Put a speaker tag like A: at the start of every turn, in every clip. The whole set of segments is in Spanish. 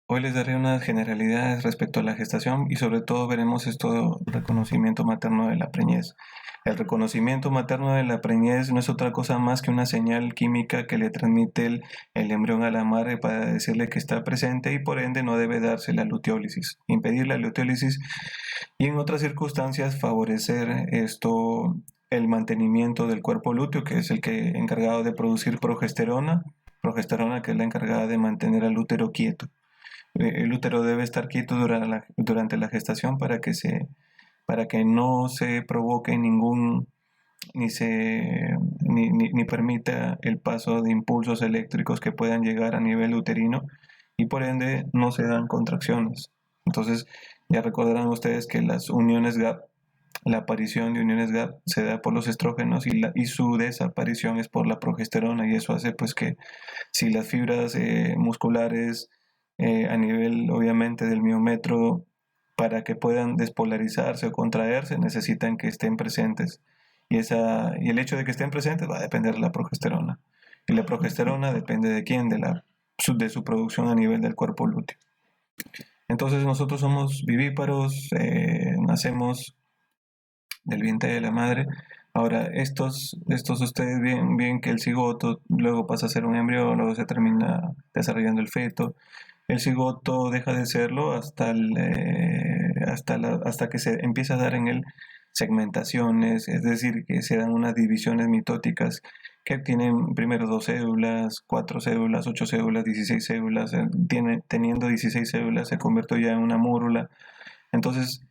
A: Hoy les daré unas generalidades respecto a la gestación y sobre todo veremos esto reconocimiento materno de la preñez. El reconocimiento materno de la preñez no es otra cosa más que una señal química que le transmite el embrión a la madre para decirle que está presente y por ende no debe darse la luteólisis, impedir la luteólisis y en otras circunstancias favorecer el mantenimiento del cuerpo lúteo, que es el que encargado de producir progesterona que es la encargada de mantener al útero quieto. El útero debe estar quieto durante la gestación para que no se provoque ni permita el paso de impulsos eléctricos que puedan llegar a nivel uterino y por ende no se dan contracciones. Entonces, ya recordarán ustedes que las uniones GAP, la aparición de uniones GAP se da por los estrógenos y su desaparición es por la progesterona, y eso hace pues que si las fibras musculares a nivel obviamente del miometro, para que puedan despolarizarse o contraerse, necesitan que estén presentes. Y el hecho de que estén presentes va a depender de la progesterona. Y la progesterona depende de quién, de su producción a nivel del cuerpo lúteo. Entonces nosotros somos vivíparos, nacemos del vientre de la madre. Ahora, estos ustedes bien que el cigoto luego pasa a ser un embrión, luego se termina desarrollando el feto. El cigoto deja de serlo hasta que se empieza a dar en él segmentaciones, es decir, que se dan unas divisiones mitóticas que tienen primero 2 células, 4 células, 8 células, 16 células, teniendo 16 células se convirtió ya en una mórula. Entonces,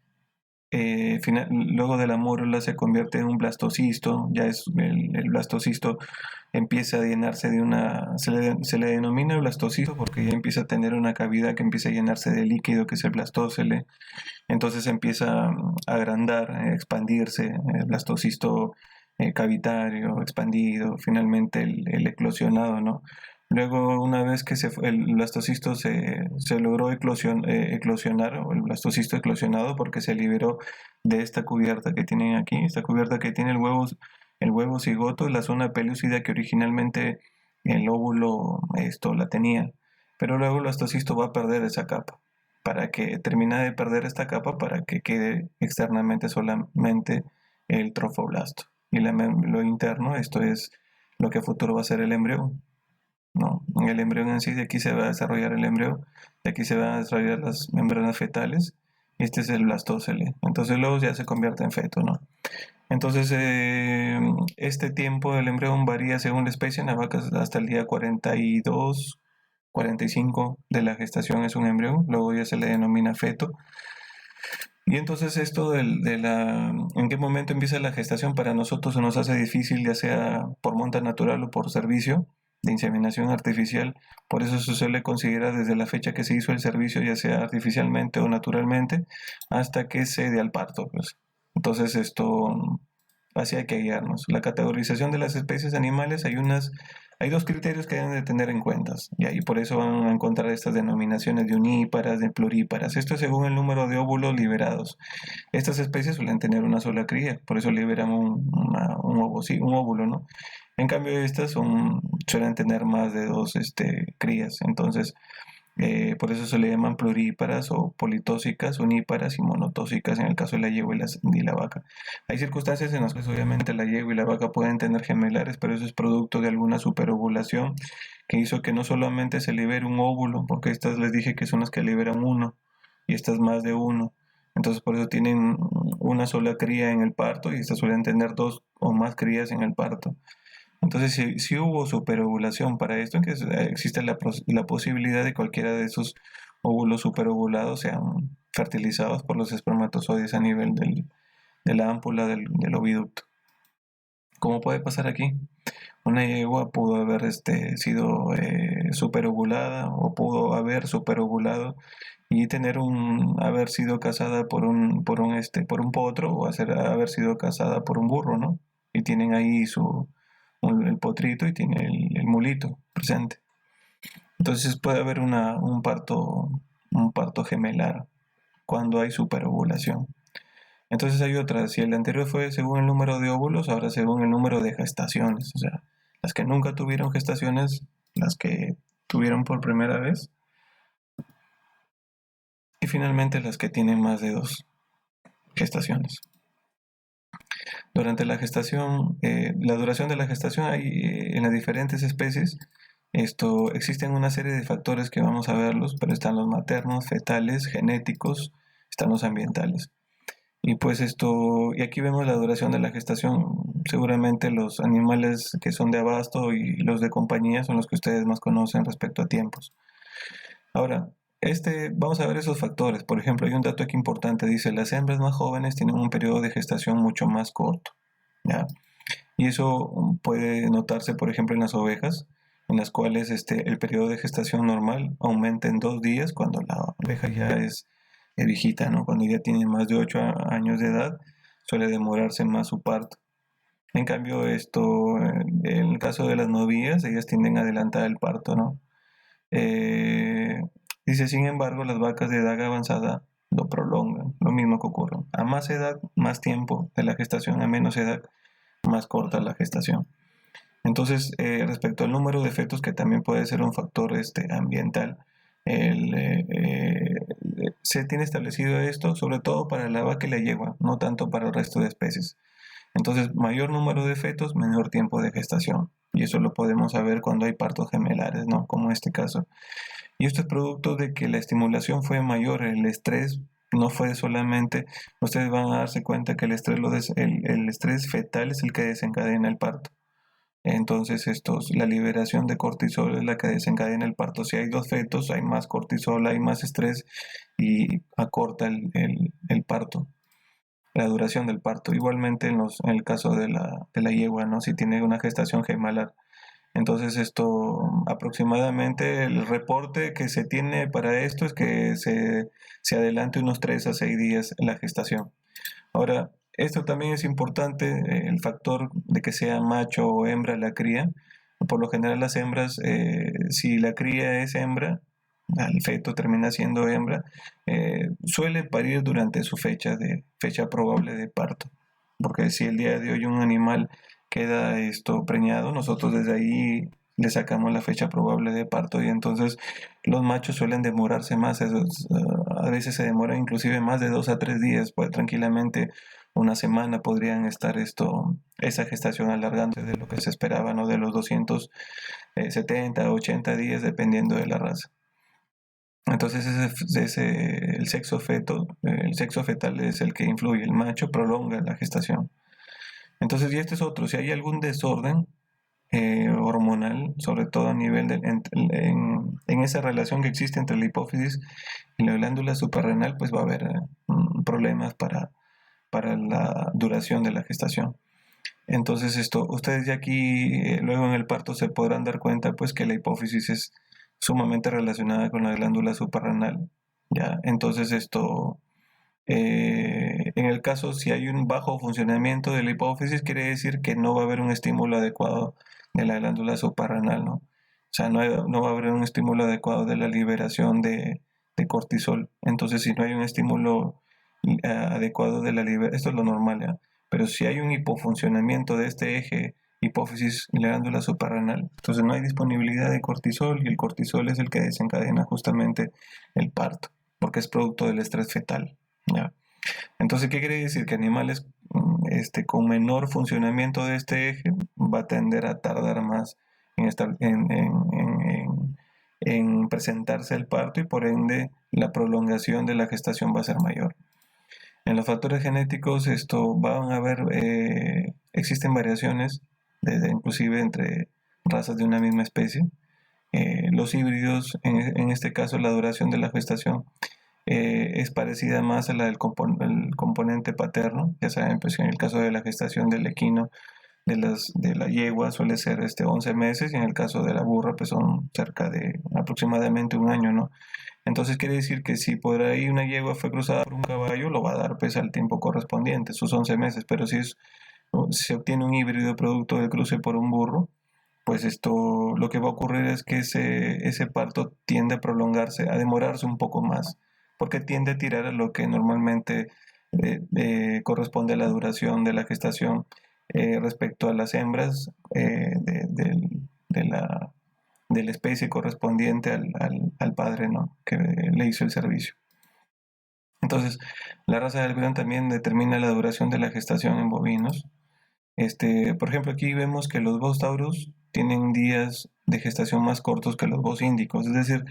A: luego de la mórula se convierte en un blastocisto, ya es el blastocisto empieza a llenarse se le denomina blastocisto porque ya empieza a tener una cavidad que empieza a llenarse de líquido que es el blastócele, entonces empieza a agrandar, a expandirse, el blastocisto cavitario, expandido, finalmente el eclosionado, ¿no? Luego, una vez que el blastocisto se logró eclosionar, o el blastocisto eclosionado, porque se liberó de esta cubierta que tienen aquí, esta cubierta que tiene el huevo cigoto, la zona pelúcida que originalmente el óvulo la tenía. Pero luego el blastocisto va a perder esa capa. Para que termine de perder esta capa, para que quede externamente solamente el trofoblasto. Y lo interno, esto es lo que a futuro va a ser el embrión. No, el embrión en sí, de aquí se va a desarrollar el embrión, de aquí se van a desarrollar las membranas fetales, este es el blastocele, entonces luego ya se convierte en feto, ¿no? Entonces, este tiempo del embrión varía según la especie, en la vaca hasta el día 42, 45 de la gestación es un embrión, luego ya se le denomina feto. Y entonces en qué momento empieza la gestación para nosotros se nos hace difícil, ya sea por monta natural o por servicio de inseminación artificial. Por eso se suele considerar desde la fecha que se hizo el servicio, ya sea artificialmente o naturalmente, hasta que se dé al parto, pues. Entonces así hay que guiarnos. La categorización de las especies animales, hay dos criterios que deben de tener en cuenta, y por eso van a encontrar estas denominaciones de uníparas, de pluríparas. Esto es según el número de óvulos liberados. Estas especies suelen tener una sola cría, por eso liberan un óvulo, ¿no? En cambio, suelen tener más de dos crías. Entonces, por eso se le llaman pluríparas o politóxicas, uníparas y monotóxicas en el caso de la yegua y la vaca. Hay circunstancias en las que obviamente la yegua y la vaca pueden tener gemelares, pero eso es producto de alguna superovulación que hizo que no solamente se libere un óvulo, porque estas les dije que son las que liberan uno y estas más de uno. Entonces por eso tienen una sola cría en el parto y estas suelen tener dos o más crías en el parto. Entonces, si hubo superovulación para esto, que existe la posibilidad de cualquiera de esos óvulos superovulados sean fertilizados por los espermatozoides a nivel de la ámpula del oviducto. ¿Cómo puede pasar aquí? Una yegua pudo haber sido superovulada o pudo haber superovulado y haber sido casada por un potro o haber sido casada por un burro, ¿no? Y tienen ahí el potrito y tiene el mulito presente. Entonces puede haber un parto gemelar cuando hay superovulación. Entonces hay otra, si el anterior fue según el número de óvulos, ahora según el número de gestaciones. O sea, las que nunca tuvieron gestaciones, las que tuvieron por primera vez, finalmente las que tienen más de 2 gestaciones. Durante la gestación, la duración de la gestación hay en las diferentes especies. Existen una serie de factores que vamos a verlos, pero están los maternos, fetales, genéticos, están los ambientales. Y aquí vemos la duración de la gestación. Seguramente los animales que son de abasto y los de compañía son los que ustedes más conocen respecto a tiempos. Ahora, vamos a ver esos factores. Por ejemplo, hay un dato aquí importante. Dice, las hembras más jóvenes tienen un periodo de gestación mucho más corto. ¿Ya? Y eso puede notarse, por ejemplo, en las ovejas, en las cuales el periodo de gestación normal aumenta en 2 días cuando la oveja ya es viejita, ¿no? Cuando ya tiene más de 8 años de edad, suele demorarse más su parto. En cambio, en el caso de las novillas, ellas tienden a adelantar el parto, ¿no? Eh, Dice, sin embargo, las vacas de edad avanzada lo prolongan, lo mismo que ocurre. A más edad, más tiempo de la gestación; a menos edad, más corta la gestación. Entonces, respecto al número de fetos, que también puede ser un factor ambiental, se tiene establecido esto sobre todo para la vaca y la yegua, no tanto para el resto de especies. Entonces, mayor número de fetos, menor tiempo de gestación. Y eso lo podemos saber cuando hay partos gemelares, ¿no? Como este caso. Y esto es producto de que la estimulación fue mayor, el estrés no fue solamente, ustedes van a darse cuenta que el estrés fetal es el que desencadena el parto. Entonces, la liberación de cortisol es la que desencadena el parto. Si hay 2 fetos, hay más cortisol, hay más estrés y acorta el parto, la duración del parto. Igualmente en el caso de la yegua, ¿no? Si tiene una gestación gemelar. Entonces, aproximadamente el reporte que se tiene para esto es que se adelante unos 3 a 6 días la gestación. Ahora, esto también es importante, el factor de que sea macho o hembra la cría. Por lo general las hembras, si la cría es hembra, el feto termina siendo hembra, suele parir durante su fecha probable de parto. Porque si el día de hoy un animal queda preñado, nosotros desde ahí le sacamos la fecha probable de parto, y entonces los machos suelen demorarse más. A veces se demoran inclusive más de 2 a 3 días, pues tranquilamente una semana podrían estar esa gestación alargándose de lo que se esperaba, ¿no? De los 270 80 días, dependiendo de la raza. Entonces el sexo fetal es el que influye. El macho prolonga la gestación. Entonces, y este es otro: si hay algún desorden hormonal, sobre todo a nivel en esa relación que existe entre la hipófisis y la glándula suprarrenal, pues va a haber problemas para la duración de la gestación. Entonces, ustedes ya aquí, luego en el parto, se podrán dar cuenta pues que la hipófisis es sumamente relacionada con la glándula suprarrenal, ¿ya? Entonces, en el caso, si hay un bajo funcionamiento de la hipófisis, quiere decir que no va a haber un estímulo adecuado de la glándula suprarrenal, ¿no? O sea, no va a haber un estímulo adecuado de la liberación de cortisol. Entonces, si no hay un estímulo adecuado de la liberación, esto es lo normal, ¿ya? Pero si hay un hipofuncionamiento de este eje hipófisis y la glándula suprarrenal, entonces no hay disponibilidad de cortisol, y el cortisol es el que desencadena justamente el parto, porque es producto del estrés fetal, ¿ya? Entonces, ¿qué quiere decir? Que animales con menor funcionamiento de este eje va a tender a tardar más en presentarse el parto, y por ende la prolongación de la gestación va a ser mayor. En los factores genéticos, existen variaciones, inclusive entre razas de una misma especie. Los híbridos, en este caso, la duración de la gestación es parecida más a la del componente paterno. Ya saben, pues en el caso de la gestación del equino, de la yegua, suele ser 11 meses, y en el caso de la burra pues son cerca de aproximadamente un año, ¿no? Entonces quiere decir que si por ahí una yegua fue cruzada por un caballo, lo va a dar pues al tiempo correspondiente, sus 11 meses. Pero si se obtiene un híbrido producto del cruce por un burro, pues lo que va a ocurrir es que ese parto tiende a prolongarse, a demorarse un poco más, porque tiende a tirar a lo que normalmente corresponde a la duración de la gestación respecto a las hembras de la especie correspondiente al padre, ¿no?, que le hizo el servicio. Entonces, la raza de algodón también determina la duración de la gestación en bovinos. Por ejemplo, aquí vemos que los Bos taurus tienen días de gestación más cortos que los Bos índicos. Es decir,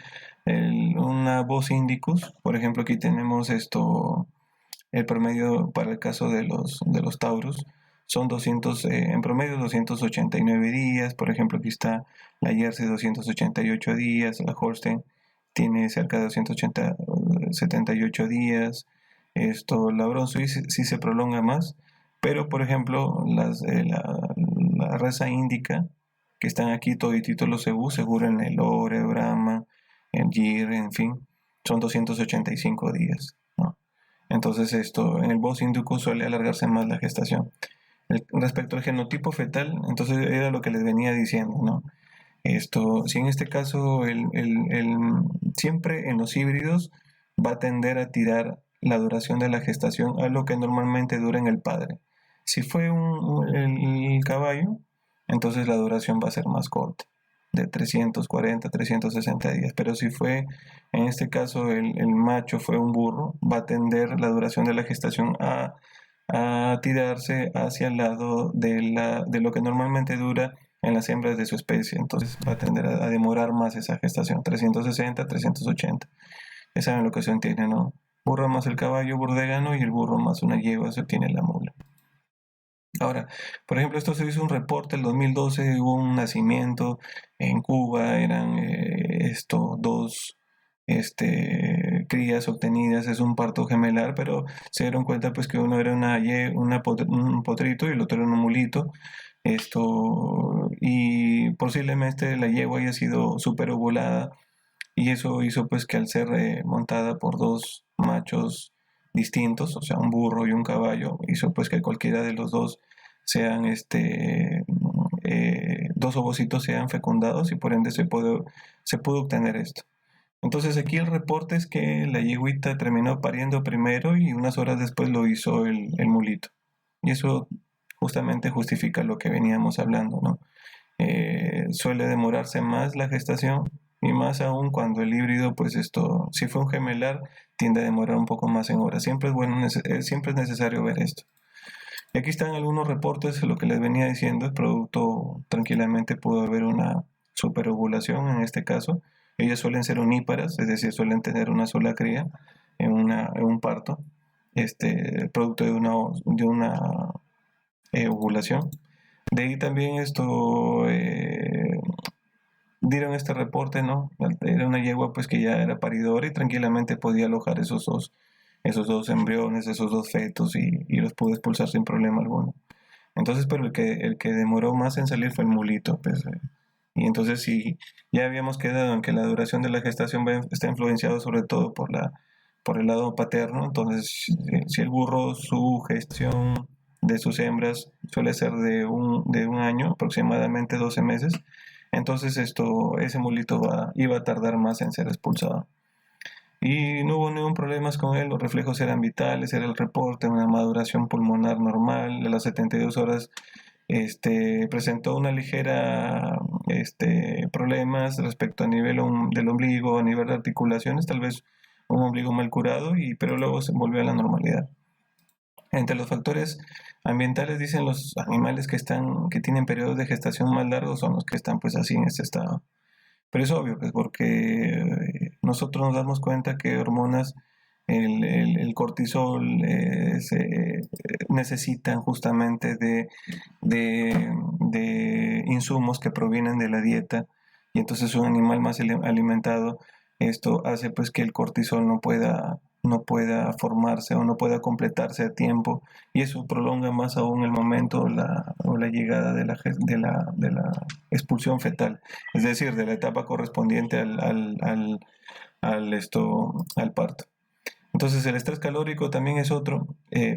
A: una Bos indicus, por ejemplo, aquí tenemos el promedio para el caso de los taurus, son 200, en promedio 289 días. Por ejemplo, aquí está la Jersey 288 días, la Holstein tiene cerca de 280, 78 días. La Brunswick sí se prolonga más, pero por ejemplo, la raza índica, que están aquí todititos los cebú, seguro en el Ore, Brahma, en Gir, en fin, son 285 días, ¿no? Entonces en el Bos índico suele alargarse más la gestación. Respecto al genotipo fetal, entonces era lo que les venía diciendo, ¿no? Si en este caso siempre en los híbridos va a tender a tirar la duración de la gestación a lo que normalmente dura en el padre. Si fue el caballo, entonces la duración va a ser más corta, de 340, 360 días. Pero si fue, en este caso, el macho fue un burro, va a tender la duración de la gestación a tirarse hacia el lado de lo que normalmente dura en las hembras de su especie. Entonces va a tender a demorar más esa gestación, 360, 380. Ya saben lo que se entiende, ¿no? Burro más el caballo burdegano y el burro más una yegua se obtiene la mula. Ahora, por ejemplo, esto se hizo un reporte el 2012, hubo un nacimiento en Cuba, eran dos crías obtenidas, es un parto gemelar, pero se dieron cuenta pues que uno era un potrito y el otro era un mulito. Y posiblemente la yegua haya sido súper ovulada y eso hizo pues que al ser montada por dos machos distintos, o sea, un burro y un caballo, hizo pues que cualquiera de los dos sean dos ovocitos sean fecundados y por ende se pudo obtener esto. Entonces aquí el reporte es que la yegüita terminó pariendo primero y unas horas después lo hizo el mulito. Y eso justamente justifica lo que veníamos hablando, ¿no? Suele demorarse más la gestación y más aún cuando el híbrido, pues si fue un gemelar, tiende a demorar un poco más en horas. Siempre es bueno, siempre es necesario ver esto. Y aquí están algunos reportes, lo que les venía diciendo, el producto tranquilamente pudo haber una superovulación en este caso. Ellas suelen ser uníparas, es decir, suelen tener una sola cría en un parto, producto de una ovulación. De ahí también dieron este reporte, ¿no? Era una yegua pues que ya era paridora y tranquilamente podía alojar esos dos embriones, esos dos fetos y los pudo expulsar sin problema alguno. Entonces, pero el que demoró más en salir fue el mulito, pues. Y entonces si ya habíamos quedado en que la duración de la gestación está influenciado sobre todo por el lado paterno, entonces si el burro, su gestión de sus hembras suele ser de un año, aproximadamente 12 meses, entonces ese mulito iba a tardar más en ser expulsado. Y no hubo ningún problema con él, los reflejos eran vitales, era el reporte, una maduración pulmonar normal, de las 72 horas presentó una ligera problemas respecto a nivel del ombligo, a nivel de articulaciones, tal vez un ombligo mal curado, pero luego se volvió a la normalidad. Entre los factores ambientales, dicen los animales que tienen periodos de gestación más largos son los que están pues así en este estado. Pero es obvio, pues porque nosotros nos damos cuenta que hormonas, el cortisol, necesitan justamente de insumos que provienen de la dieta y entonces un animal más alimentado, esto hace pues que el cortisol no pueda formarse o no pueda completarse a tiempo y eso prolonga más aún el momento o la llegada de la expulsión fetal, es decir, de la etapa correspondiente al parto. Entonces el estrés calórico también es otro,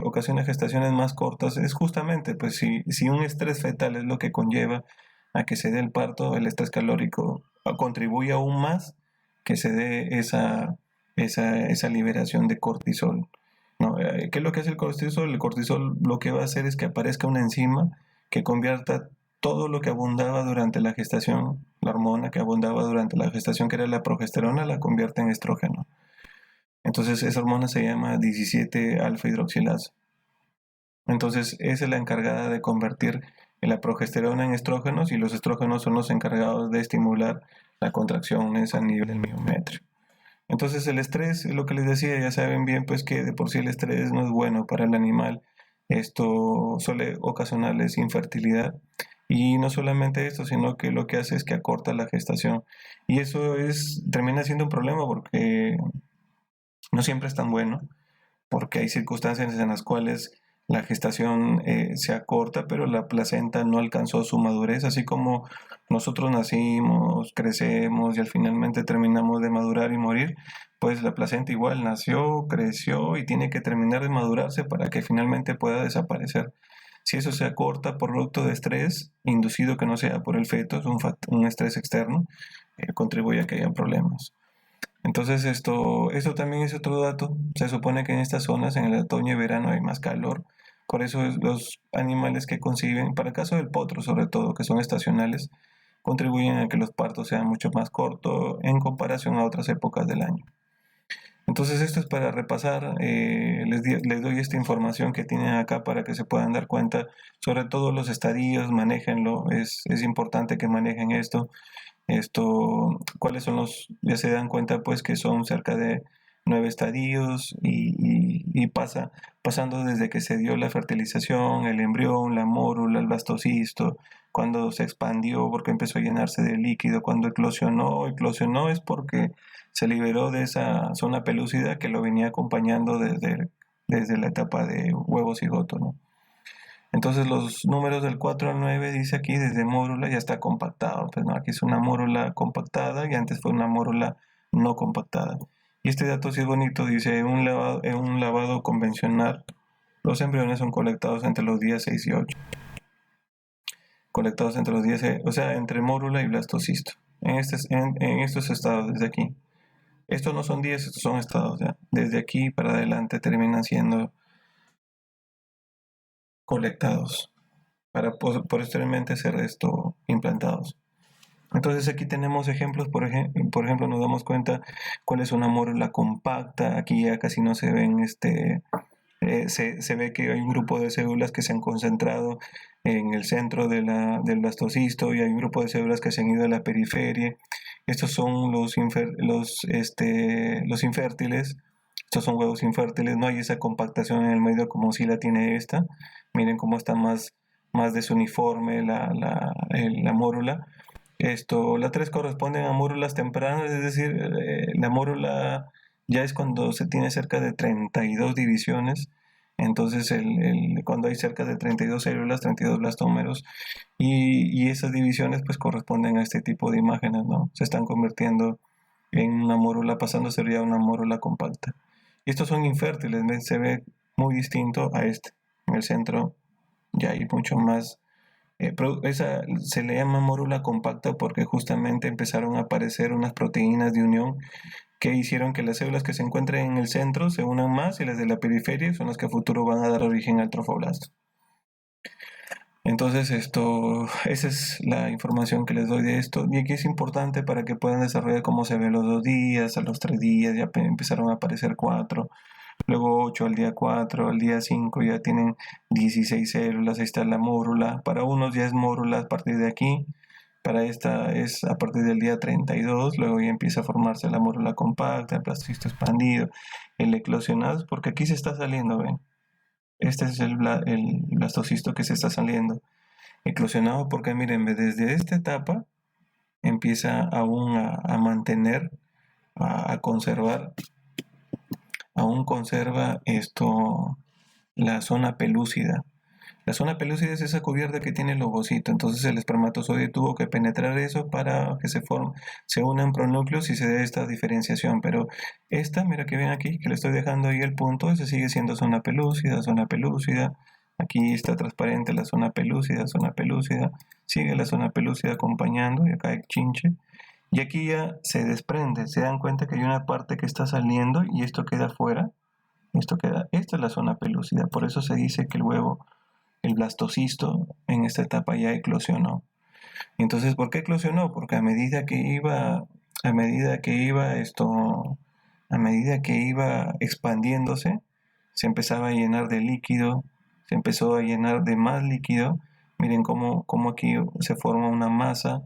A: ocasiona gestaciones más cortas, es justamente, pues si un estrés fetal es lo que conlleva a que se dé el parto, el estrés calórico contribuye aún más que se dé esa liberación de cortisol, ¿no? ¿Qué es lo que hace el cortisol? El cortisol lo que va a hacer es que aparezca una enzima que convierta todo lo que abundaba durante la gestación, la hormona que abundaba durante la gestación, que era la progesterona, la convierte en estrógeno. Entonces esa hormona se llama 17 alfa hidroxilasa. Entonces esa es la encargada de convertir la progesterona en estrógenos, y los estrógenos son los encargados de estimular la contracción a nivel del miometrio. Entonces el estrés, es lo que les decía, ya saben bien pues que de por sí el estrés no es bueno para el animal. Esto suele ocasionarles infertilidad, y no solamente esto, sino que lo que hace es que acorta la gestación, y eso termina siendo un problema porque no siempre es tan bueno, porque hay circunstancias en las cuales la gestación se acorta, pero la placenta no alcanzó su madurez, así como nosotros nacimos, crecemos y al finalmente terminamos de madurar y morir, pues la placenta igual nació, creció y tiene que terminar de madurarse para que finalmente pueda desaparecer. Si eso se acorta por producto de estrés inducido, que no sea por el feto, es un estrés externo, contribuye a que haya problemas. Entonces esto también es otro dato. Se supone que en estas zonas, en el otoño y verano, hay más calor. Por eso los animales que conciben, para el caso del potro sobre todo, que son estacionales, contribuyen a que los partos sean mucho más cortos en comparación a otras épocas del año. Entonces esto es para repasar, les doy esta información que tienen acá para que se puedan dar cuenta, sobre todo los estadios, manéjenlo, es importante que manejen cuáles son ya se dan cuenta pues que son cerca de 9 estadios, y pasando desde que se dio la fertilización, el embrión, la mórula, el blastocisto, cuando se expandió porque empezó a llenarse de líquido, cuando eclosionó es porque se liberó de esa zona pelúcida que lo venía acompañando desde la etapa de huevo cigoto, ¿no? Entonces los números del 4 al 9 dice aquí desde mórula ya está compactado. Pues no, aquí es una mórula compactada y antes fue una mórula no compactada. Y este dato sí es bonito, dice, en un lavado convencional, los embriones son colectados entre los días 6 y 8. Colectados entre los días, o sea, entre mórula y blastocisto. En estos estados, desde aquí. Estos no son días, estos son estados, ya. Desde aquí para adelante terminan siendo colectados para posteriormente ser implantados. Entonces aquí tenemos ejemplos, por ejemplo nos damos cuenta cuál es una mórula compacta. Aquí ya casi no se ven, se ve que hay un grupo de células que se han concentrado en el centro del blastocisto, y hay un grupo de células que se han ido a la periferia. Estos son los infértiles. Estos son huevos infértiles, no hay esa compactación en el medio como si la tiene esta. Miren cómo está más desuniforme la mórula. Las 3 corresponden a mórulas tempranas, es decir, la mórula ya es cuando se tiene cerca de 32 divisiones. Entonces, cuando hay cerca de 32 células, 32 blastómeros, y esas divisiones pues corresponden a este tipo de imágenes, ¿no? Se están convirtiendo en una mórula, pasando a ser ya una mórula compacta. Y estos son infértiles, se ve muy distinto a este. En el centro ya hay mucho más. Esa se le llama mórula compacta porque justamente empezaron a aparecer unas proteínas de unión que hicieron que las células que se encuentren en el centro se unan más, y las de la periferia son las que a futuro van a dar origen al trofoblasto. Entonces esa es la información que les doy de esto, y aquí es importante para que puedan desarrollar cómo se ve los 2 días, a los 3 días ya empezaron a aparecer 4, luego 8 al día 4, al día 5 ya tienen 16 células, ahí está la mórula. Para unos ya es mórula a partir de aquí, para esta es a partir del día 32, luego ya empieza a formarse la mórula compacta, el blastocisto expandido, el eclosionado, porque aquí se está saliendo, ¿ven? Este es el blastocisto que se está saliendo. Eclosionado porque miren, desde esta etapa empieza aún a mantener, a conservar, aún conserva la zona pelúcida. La zona pelúcida es esa cubierta que tiene el ovocito. Entonces el espermatozoide tuvo que penetrar eso para que se unan pronúcleos y se dé esta diferenciación. Pero mira que ven aquí, que le estoy dejando ahí el punto, ese sigue siendo zona pelúcida, zona pelúcida. Aquí está transparente la zona pelúcida, sigue la zona pelúcida acompañando, y acá hay chinche. Y aquí ya se desprende, se dan cuenta que hay una parte que está saliendo y esto queda afuera. Esta es la zona pelúcida, por eso se dice que el blastocisto en esta etapa ya eclosionó. Entonces, ¿por qué eclosionó? Porque a medida que iba a medida que iba expandiéndose, se empezaba a llenar de líquido, se empezó a llenar de más líquido. Miren cómo aquí se forma una masa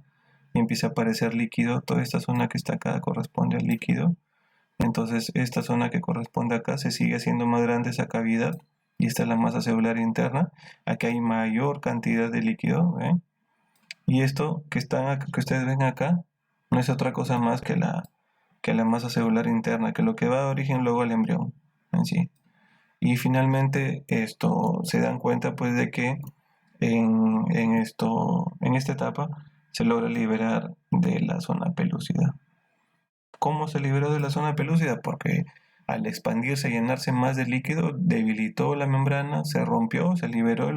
A: y empieza a aparecer líquido. Toda esta zona que está acá corresponde al líquido. Entonces esta zona que corresponde acá se sigue haciendo más grande esa cavidad y esta es la masa celular interna. Aquí hay mayor cantidad de líquido, ¿ven? Y esto que ustedes ven acá no es otra cosa más que la masa celular interna, que es lo que va a dar origen luego al embrión en sí. Y finalmente esto se dan cuenta pues de que en esta etapa se logra liberar de la zona pelúcida. ¿Cómo se liberó de la zona pelúcida? Porque al expandirse y llenarse más de líquido, debilitó la membrana, se rompió, se liberó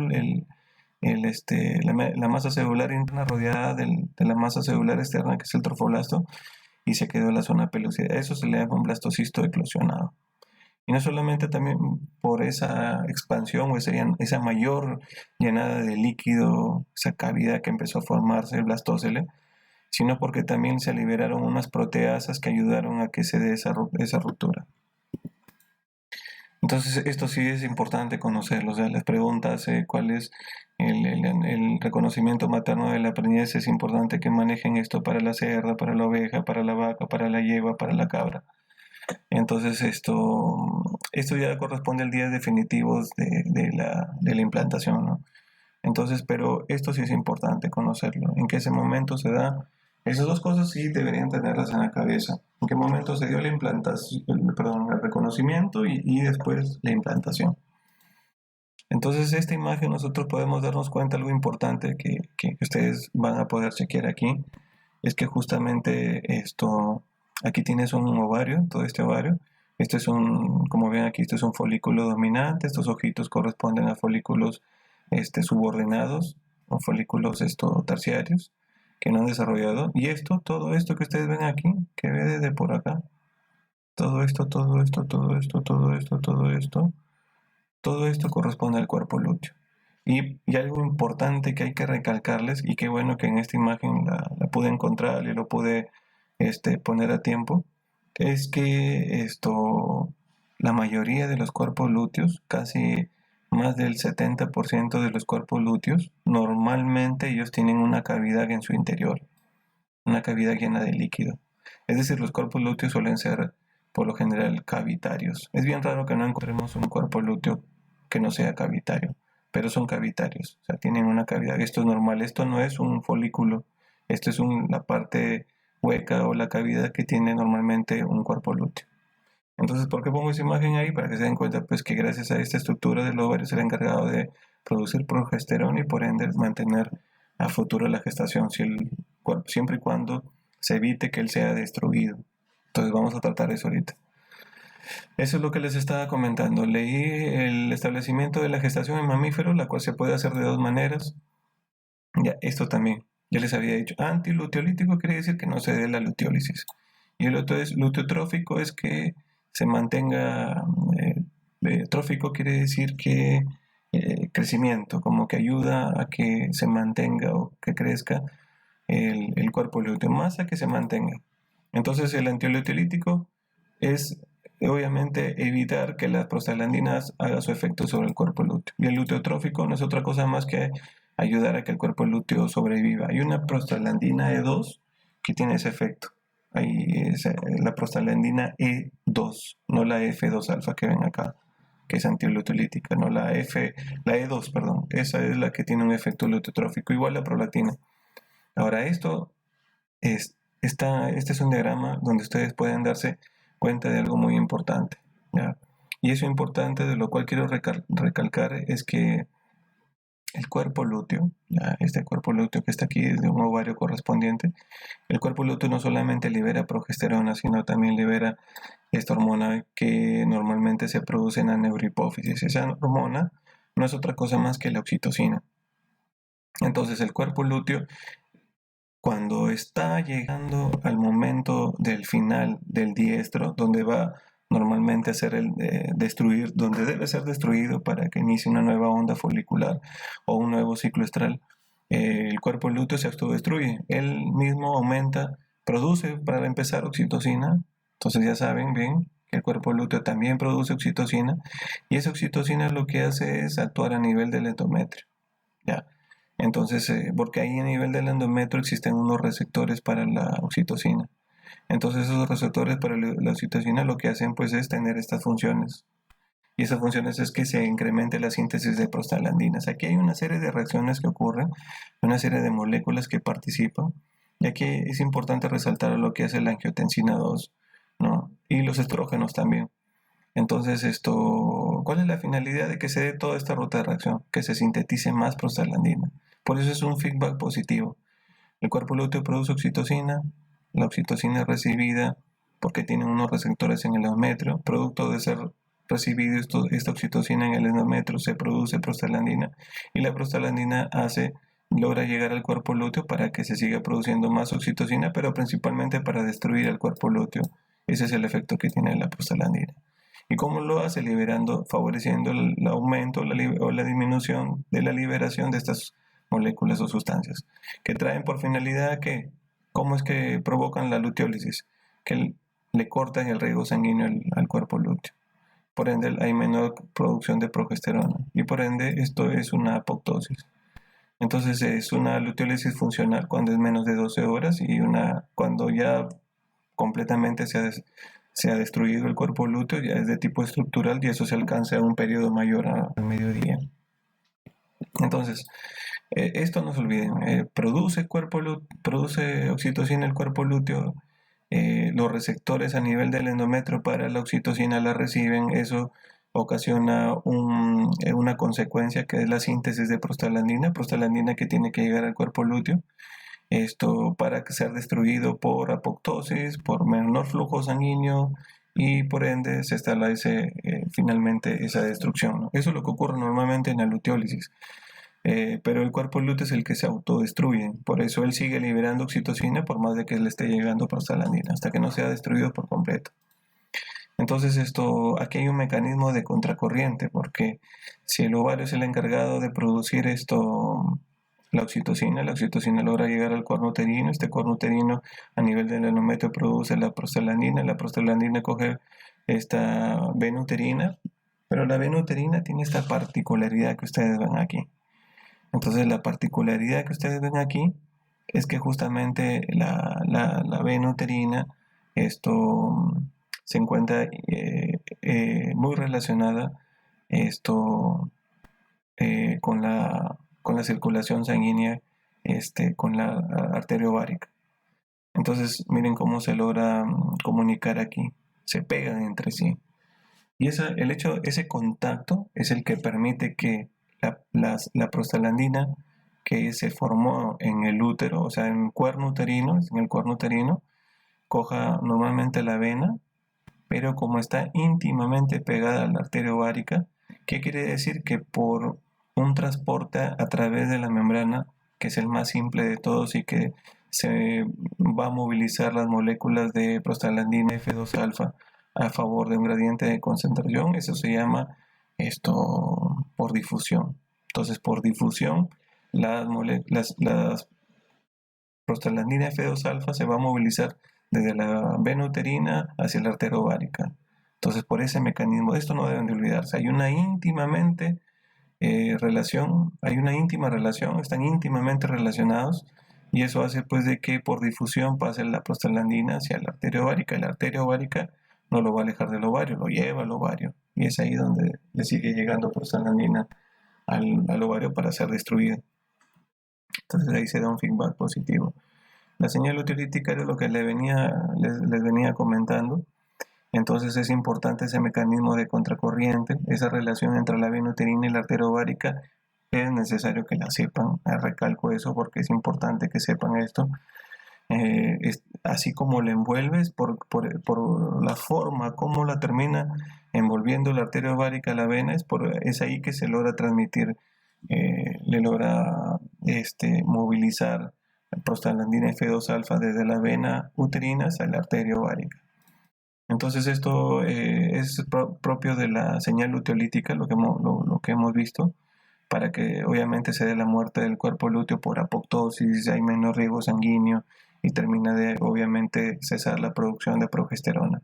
A: la masa celular interna rodeada de la masa celular externa, que es el trofoblasto, y se quedó en la zona pelúcida. Eso se le llama un blastocisto eclosionado. Y no solamente también por esa expansión o esa mayor llenada de líquido, esa cavidad que empezó a formarse el blastócele, sino porque también se liberaron unas proteasas que ayudaron a que se dé esa ruptura. Entonces esto sí es importante conocerlo. O sea, les preguntas cuál es el reconocimiento materno de la preñez. Es importante que manejen esto para la cerda, para la oveja, para la vaca, para la yegua, para la cabra. Entonces esto ya corresponde al día definitivos de la implantación, ¿no? Entonces, pero esto sí es importante conocerlo. ¿En qué ese momento se da? Esas dos cosas sí deberían tenerlas en la cabeza. ¿En qué momento se dio la implantación, el reconocimiento y después la implantación? Entonces, esta imagen nosotros podemos darnos cuenta algo importante que ustedes van a poder chequear aquí, es que justamente aquí tienes un ovario, todo este ovario. Este es como ven aquí, este es un folículo dominante. Estos ojitos corresponden a folículos subordinados o folículos terciarios que no han desarrollado. Y todo esto que ustedes ven aquí, que ve desde por acá, todo esto, todo esto, todo esto, todo esto, todo esto corresponde al cuerpo lúteo. Y algo importante que hay que recalcarles, y qué bueno que en esta imagen la pude encontrar y lo pude poner a tiempo, es que la mayoría de los cuerpos lúteos, casi más del 70% de los cuerpos lúteos, normalmente ellos tienen una cavidad en su interior, una cavidad llena de líquido. Es decir, los cuerpos lúteos suelen ser por lo general cavitarios. Es bien raro que no encontremos un cuerpo lúteo que no sea cavitario, pero son cavitarios, o sea, tienen una cavidad. Esto es normal, esto no es un folículo, esto es la parte hueca o la cavidad que tiene normalmente un cuerpo lúteo. Entonces, ¿por qué pongo esa imagen ahí? Para que se den cuenta pues que gracias a esta estructura del ovario es el encargado de producir progesterona y por ende mantener a futuro la gestación, siempre y cuando se evite que él sea destruido. Entonces vamos a tratar eso ahorita. Eso es lo que les estaba comentando. Leí el establecimiento de la gestación en mamíferos, la cual se puede hacer de dos maneras. Ya, esto también, ya les había dicho. Antiluteolítico quiere decir que no se dé la luteólisis. Y el otro es luteotrófico, es que se mantenga. Trófico quiere decir que crecimiento, como que ayuda a que se mantenga o que crezca el cuerpo lúteo, más a que se mantenga. Entonces el antiluteolítico es obviamente evitar que las prostaglandinas hagan su efecto sobre el cuerpo lúteo. Y el luteotrófico no es otra cosa más que ayudar a que el cuerpo lúteo sobreviva. Hay una prostaglandina E2 que tiene ese efecto. Ahí es la prostaglandina E2, no la F2 alfa que ven acá, que es antiluteolítica, no la E2, perdón. Esa es la que tiene un efecto luteotrófico, igual la prolactina. Ahora este es un diagrama donde ustedes pueden darse cuenta de algo muy importante, ¿ya? Y eso importante, de lo cual quiero recalcar, es que el cuerpo lúteo, este cuerpo lúteo que está aquí es de un ovario correspondiente. El cuerpo lúteo no solamente libera progesterona, sino también libera esta hormona que normalmente se produce en la neurohipófisis. Esa hormona no es otra cosa más que la oxitocina. Entonces el cuerpo lúteo, cuando está llegando al momento del final del diestro, donde va normalmente a ser destruir, donde debe ser destruido para que inicie una nueva onda folicular o un nuevo ciclo estral, el cuerpo lúteo se autodestruye. Él mismo aumenta, produce para empezar oxitocina. Entonces ya saben bien que el cuerpo lúteo también produce oxitocina, y esa oxitocina lo que hace es actuar a nivel del endometrio, ¿ya? Entonces, porque ahí a nivel del endometrio existen unos receptores para la oxitocina. Entonces esos receptores para la oxitocina lo que hacen pues es tener estas funciones. Y esas funciones es que se incremente la síntesis de prostaglandinas. Aquí hay una serie de reacciones que ocurren, una serie de moléculas que participan. Y aquí es importante resaltar lo que hace la angiotensina 2, ¿no? Y los estrógenos también. Entonces, ¿cuál es la finalidad de que se dé toda esta ruta de reacción? Que se sintetice más prostaglandina. Por eso es un feedback positivo. El cuerpo lúteo produce oxitocina, la oxitocina es recibida porque tiene unos receptores en el endometrio. Producto de ser recibido esta oxitocina en el endometrio, se produce prostaglandina, y la prostaglandina logra llegar al cuerpo lúteo para que se siga produciendo más oxitocina, pero principalmente para destruir el cuerpo lúteo. Ese es el efecto que tiene la prostaglandina. ¿Y cómo lo hace? Liberando, favoreciendo el aumento o la disminución de la liberación de estas moléculas o sustancias, que traen por finalidad que, ¿cómo es que provocan la luteólisis? Que le cortan el riego sanguíneo al cuerpo lúteo. Por ende, hay menor producción de progesterona, y por ende esto es una apoptosis. Entonces es una luteólisis funcional cuando es menos de 12 horas, y cuando ya completamente se ha destruido el cuerpo lúteo, ya es de tipo estructural, y eso se alcanza a un periodo mayor al mediodía. Entonces, esto no se olviden, produce oxitocina el cuerpo lúteo, los receptores a nivel del endometrio para la oxitocina la reciben, eso ocasiona una consecuencia que es la síntesis de prostaglandina que tiene que llegar al cuerpo lúteo, esto para que sea destruido por apoptosis, por menor flujo sanguíneo, y por ende se establece finalmente esa destrucción, ¿no? Eso es lo que ocurre normalmente en la luteólisis. Pero el cuerpo lúteo es el que se autodestruye, por eso él sigue liberando oxitocina por más de que le esté llegando prostaglandina, hasta que no sea destruido por completo. Entonces aquí hay un mecanismo de contracorriente, porque si el ovario es el encargado de producir la oxitocina logra llegar al cuerno uterino, este cuerno uterino a nivel del endometrio produce la prostaglandina coge esta vena uterina, pero la vena uterina tiene esta particularidad que ustedes ven aquí. Entonces la particularidad que ustedes ven aquí es que justamente la vena uterina se encuentra muy relacionada con la circulación sanguínea, con la arteria ovárica. Entonces miren cómo se logra comunicar aquí, se pegan entre sí. Y ese contacto es el que permite que la prostaglandina que se formó en el útero, o sea, en el cuerno uterino, coja normalmente la vena, pero como está íntimamente pegada a la arteria ovárica, ¿qué quiere decir? Que por un transporte a través de la membrana, que es el más simple de todos y que se va a movilizar las moléculas de prostaglandina F2-alfa a favor de un gradiente de concentración, eso se llama por difusión. Entonces, por difusión, las prostaglandina F2-alfa se va a movilizar desde la vena uterina hacia la arteria ovárica. Entonces, por ese mecanismo, esto no deben de olvidarse, hay una íntima relación, están íntimamente relacionados, y eso hace pues de que por difusión pase la prostaglandina hacia la arteria ovárica, y la arteria ovárica no lo va a alejar del ovario, lo lleva al ovario, y es ahí donde le sigue llegando prostaglandina al ovario para ser destruida. Entonces ahí se da un feedback positivo. La señal luteolítica era lo que les venía comentando. Entonces es importante ese mecanismo de contracorriente, esa relación entre la vena uterina y la arteria ovárica. Es necesario que la sepan, recalco eso porque es importante que sepan esto. Así como la envuelves, por la forma como la termina envolviendo la arteria ovárica a la vena, es ahí que se logra transmitir, le logra movilizar prostaglandina F2-alfa desde la vena uterina hacia la arteria ovárica. Entonces esto es propio de la señal luteolítica, lo que hemos visto, para que obviamente se dé la muerte del cuerpo lúteo por apoptosis, hay menos riego sanguíneo y termina de obviamente cesar la producción de progesterona.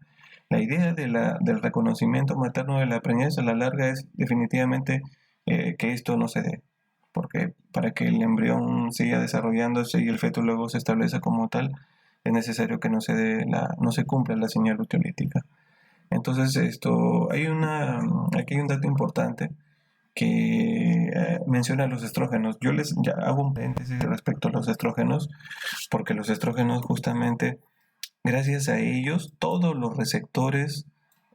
A: La idea del reconocimiento materno de la preñez a la larga es definitivamente que esto no se dé, porque para que el embrión siga desarrollándose y el feto luego se establezca como tal, es necesario que no se cumpla la señal luteolítica. Entonces, aquí hay un dato importante que menciona los estrógenos. Yo les ya hago un paréntesis respecto a los estrógenos, porque los estrógenos justamente, gracias a ellos, todos los receptores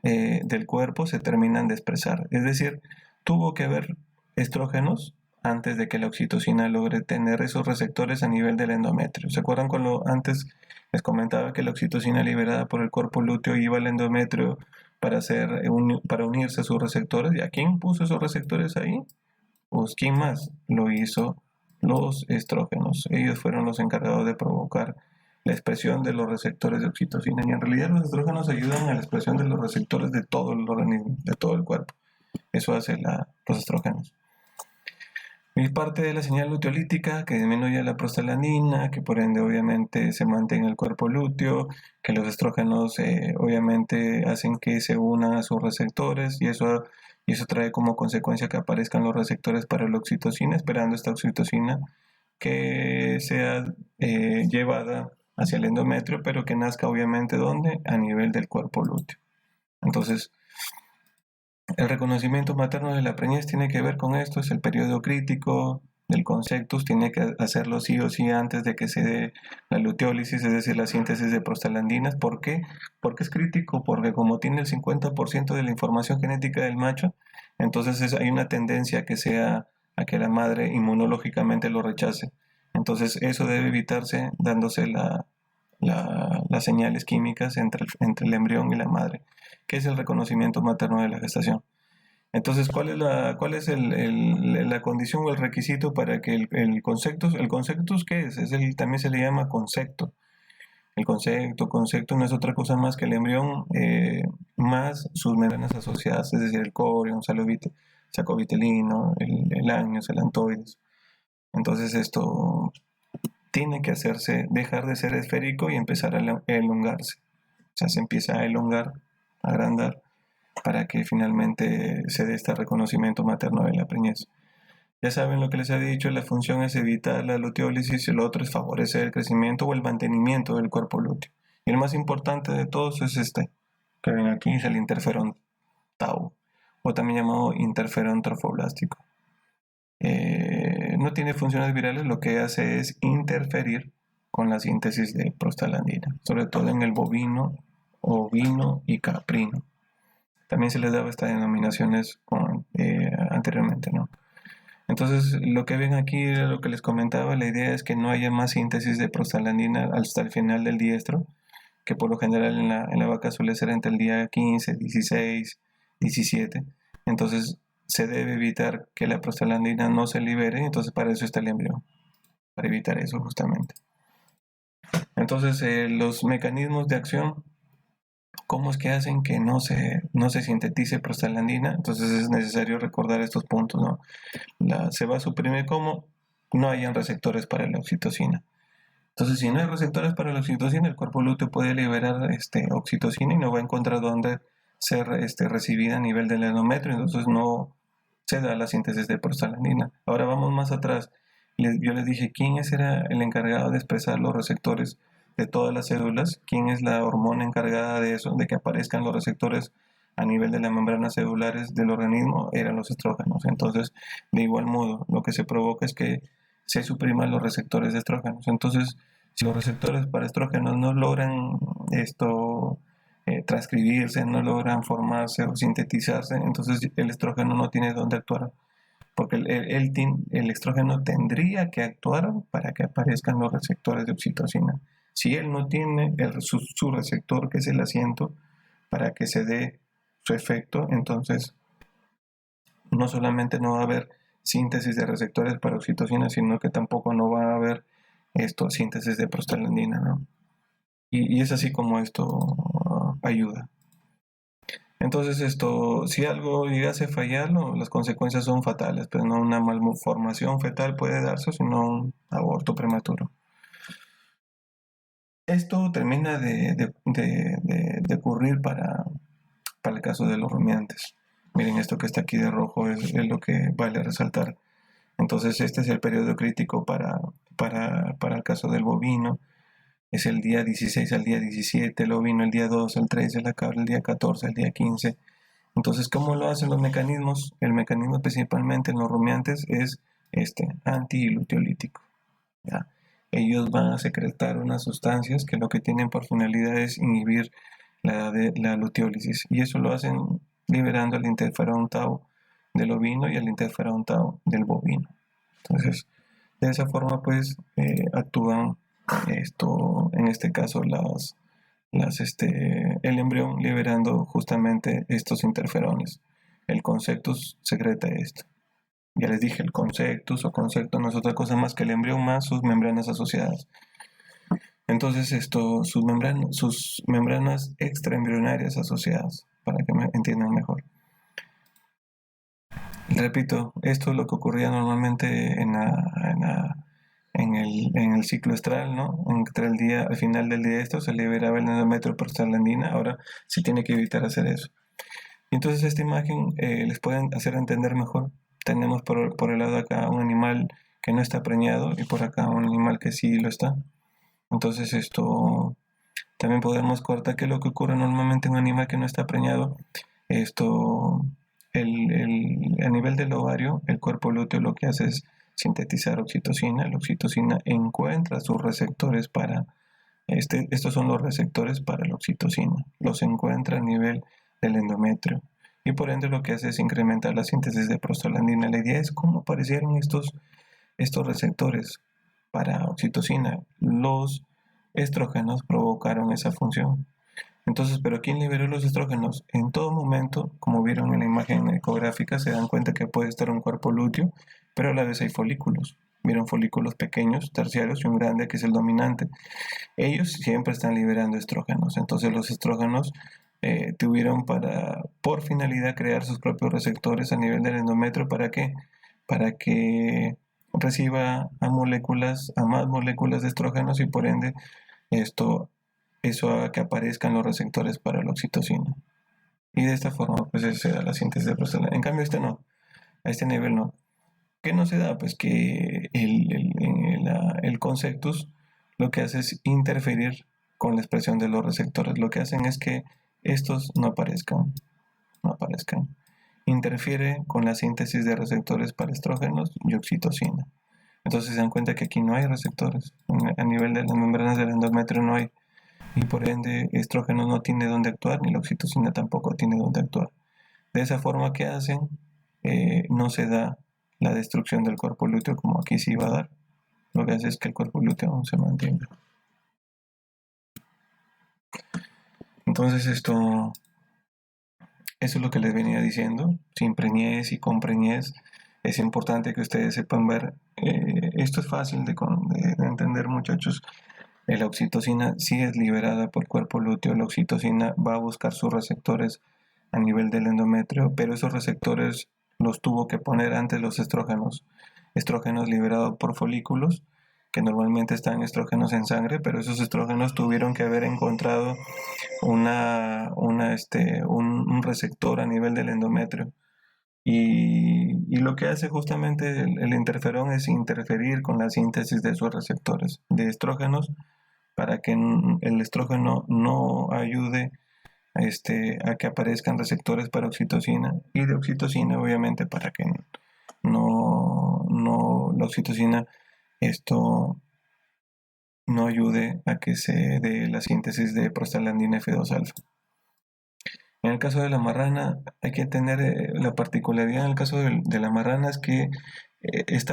A: del cuerpo se terminan de expresar. Es decir, tuvo que haber estrógenos antes de que la oxitocina logre tener esos receptores a nivel del endometrio. ¿Se acuerdan cuando antes les comentaba que la oxitocina liberada por el cuerpo lúteo iba al endometrio para unirse a sus receptores? ¿Y a quién puso esos receptores ahí? Pues ¿quién más lo hizo? Los estrógenos. Ellos fueron los encargados de provocar la expresión de los receptores de oxitocina. Y en realidad los estrógenos ayudan a la expresión de los receptores de todo el organismo, de todo el cuerpo. Eso hace los estrógenos. Y parte de la señal luteolítica que disminuye la prostaglandina, que por ende obviamente se mantenga el cuerpo lúteo, que los estrógenos obviamente hacen que se unan a sus receptores y eso trae como consecuencia que aparezcan los receptores para la oxitocina, esperando esta oxitocina que sea llevada hacia el endometrio, pero que nazca obviamente ¿dónde? A nivel del cuerpo lúteo. Entonces, el reconocimiento materno de la preñez tiene que ver con esto, es el periodo crítico del conceptus, tiene que hacerlo sí o sí antes de que se dé la luteólisis, es decir, la síntesis de prostaglandinas. ¿Por qué? Porque es crítico, porque como tiene el 50% de la información genética del macho, entonces hay una tendencia a que la madre inmunológicamente lo rechace. Entonces eso debe evitarse dándose las señales químicas entre el embrión y la madre, que es el reconocimiento materno de la gestación. Entonces, ¿cuál es la condición o el requisito para que el conceptus qué es? También se le llama concepto. El concepto no es otra cosa más que el embrión más sus membranas asociadas, es decir, el corion, sacovitelino, el agnus, el antoides. Entonces esto tiene que dejar de ser esférico y empezar a elongarse. O sea, se empieza a elongar, a agrandar, para que finalmente se dé este reconocimiento materno de la preñez. Ya saben lo que les he dicho, la función es evitar la luteólisis y lo otro es favorecer el crecimiento o el mantenimiento del cuerpo lúteo. Y el más importante de todos es que ven aquí, es el interferón tau, o también llamado interferón trofoblástico. No tiene funciones virales, lo que hace es interferir con la síntesis de prostaglandina, sobre todo en el bovino, ovino y caprino. También se les daba estas denominaciones anteriormente, ¿no? Entonces, lo que ven aquí, lo que les comentaba, la idea es que no haya más síntesis de prostaglandina hasta el final del diestro, que por lo general en la vaca suele ser entre el día 15, 16, 17. Entonces, se debe evitar que la prostaglandina no se libere, entonces para eso está el embrión, para evitar eso justamente. Entonces, los mecanismos de acción, ¿cómo es que hacen que no se sintetice prostaglandina? Entonces es necesario recordar estos puntos, ¿no? Se va a suprimir como no hayan receptores para la oxitocina. Entonces, si no hay receptores para la oxitocina, el cuerpo lúteo puede liberar oxitocina y no va a encontrar dónde ser recibida a nivel del endometrio, entonces no se da la síntesis de prostaglandina. Ahora vamos más atrás. Yo les dije, ¿quién era el encargado de expresar los receptores de todas las células? ¿Quién es la hormona encargada de eso, de que aparezcan los receptores a nivel de las membranas celulares del organismo? Eran los estrógenos. Entonces, de igual modo, lo que se provoca es que se supriman los receptores de estrógenos. Entonces, si los receptores para estrógenos no logran transcribirse, no logran formarse o sintetizarse, entonces el estrógeno no tiene dónde actuar, porque el estrógeno tendría que actuar para que aparezcan los receptores de oxitocina. Si él no tiene su receptor, que es el asiento, para que se dé su efecto, entonces no solamente no va a haber síntesis de receptores para oxitocina, sino que tampoco no va a haber síntesis de prostaglandina, ¿no? Y es así como esto ayuda. Entonces si algo llegase a fallar, ¿no? Las consecuencias son fatales, pero no una malformación fetal puede darse, sino un aborto prematuro. Esto termina de ocurrir para el caso de los rumiantes. Miren, esto que está aquí de rojo es lo que vale resaltar. Entonces, este es el periodo crítico para el caso del bovino. Es el día 16 al día 17, el ovino el día 2 al 13, la cabra el día 14 al día 15. Entonces, ¿cómo lo hacen los mecanismos? El mecanismo principalmente en los rumiantes es este, antiluteolítico. ¿Ya? Ellos van a secretar unas sustancias que lo que tienen por finalidad es inhibir la luteólisis, y eso lo hacen liberando el interferón tau del ovino y el interferón tau del bovino. Entonces, de esa forma, pues, actúan en este caso, el embrión liberando justamente estos interferones. El conceptus secreta esto. Ya les dije, el conceptus o concepto no es otra cosa más que el embrión más sus membranas asociadas. Entonces, sus membranas extraembrionarias asociadas, para que me entiendan mejor. Repito, esto es lo que ocurría normalmente en el ciclo estral, ¿no? Al final del día esto se liberaba el endometrio prostaglandina, ahora se tiene que evitar hacer eso. Y entonces esta imagen les puede hacer entender mejor. Tenemos por el lado de acá un animal que no está preñado y por acá un animal que sí lo está. Entonces esto también podemos cortar qué es lo que ocurre normalmente en un animal que no está preñado. Esto, a nivel del ovario, el cuerpo lúteo lo que hace es sintetizar oxitocina. La oxitocina encuentra sus receptores estos son los receptores para la oxitocina. Los encuentra a nivel del endometrio. Y por ende lo que hace es incrementar la síntesis de prostaglandina. La idea es cómo aparecieron estos receptores para oxitocina. Los estrógenos provocaron esa función. Entonces, ¿pero quién liberó los estrógenos? En todo momento, como vieron en la imagen ecográfica, se dan cuenta que puede estar un cuerpo lúteo, pero a la vez hay folículos. Vieron folículos pequeños, terciarios, y un grande que es el dominante. Ellos siempre están liberando estrógenos. Entonces, los estrógenos tuvieron por finalidad, crear sus propios receptores a nivel del endometrio. ¿Para qué? Para que reciba a más moléculas de estrógenos, y por ende esto eso haga que aparezcan los receptores para la oxitocina. Y de esta forma, pues se da la síntesis de prostaglandina. En cambio, este no, a este nivel no. ¿Qué no se da? Pues que el conceptus lo que hace es interferir con la expresión de los receptores. Lo que hacen es que estos no aparezcan. Interfiere con la síntesis de receptores para estrógenos y oxitocina. Entonces se dan cuenta que aquí no hay receptores. A nivel de las membranas del endometrio no hay. Y por ende, estrógenos no tiene dónde actuar, ni la oxitocina tampoco tiene dónde actuar. De esa forma que hacen, no se da la destrucción del cuerpo lúteo como aquí se iba a dar. Lo que hace es que el cuerpo lúteo aún se mantenga. Entonces eso es lo que les venía diciendo. Sin preñez y con preñez es importante que ustedes sepan ver. Esto es fácil de entender, muchachos. La oxitocina sí es liberada por el cuerpo lúteo. La oxitocina va a buscar sus receptores a nivel del endometrio, pero esos receptores los tuvo que poner antes los estrógenos liberados por folículos, que normalmente están estrógenos en sangre, pero esos estrógenos tuvieron que haber encontrado un receptor a nivel del endometrio. Y lo que hace justamente el interferón es interferir con la síntesis de esos receptores de estrógenos, para que el estrógeno no ayude a que aparezcan receptores para oxitocina, y de oxitocina obviamente para que la oxitocina esto no ayude a que se dé la síntesis de prostaglandina F2-alfa. En el caso de la marrana hay que tener la particularidad en el caso de la marrana es que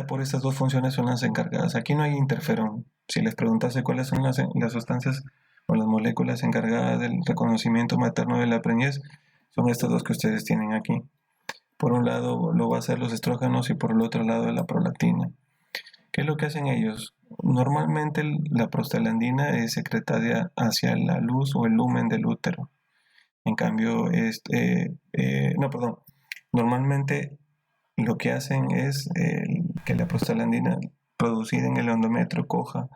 A: por estas dos funciones son las encargadas. Aquí no hay interferón. Si les preguntase cuáles son las sustancias o las moléculas encargadas del reconocimiento materno de la preñez, son estas dos que ustedes tienen aquí. Por un lado lo va a hacer los estrógenos y por el otro lado la prolactina. ¿Qué es lo que hacen ellos? Normalmente la prostaglandina es secretada hacia la luz o el lumen del útero. En cambio, no, perdón. Normalmente lo que hacen es que la prostaglandina producida en el endometrio coja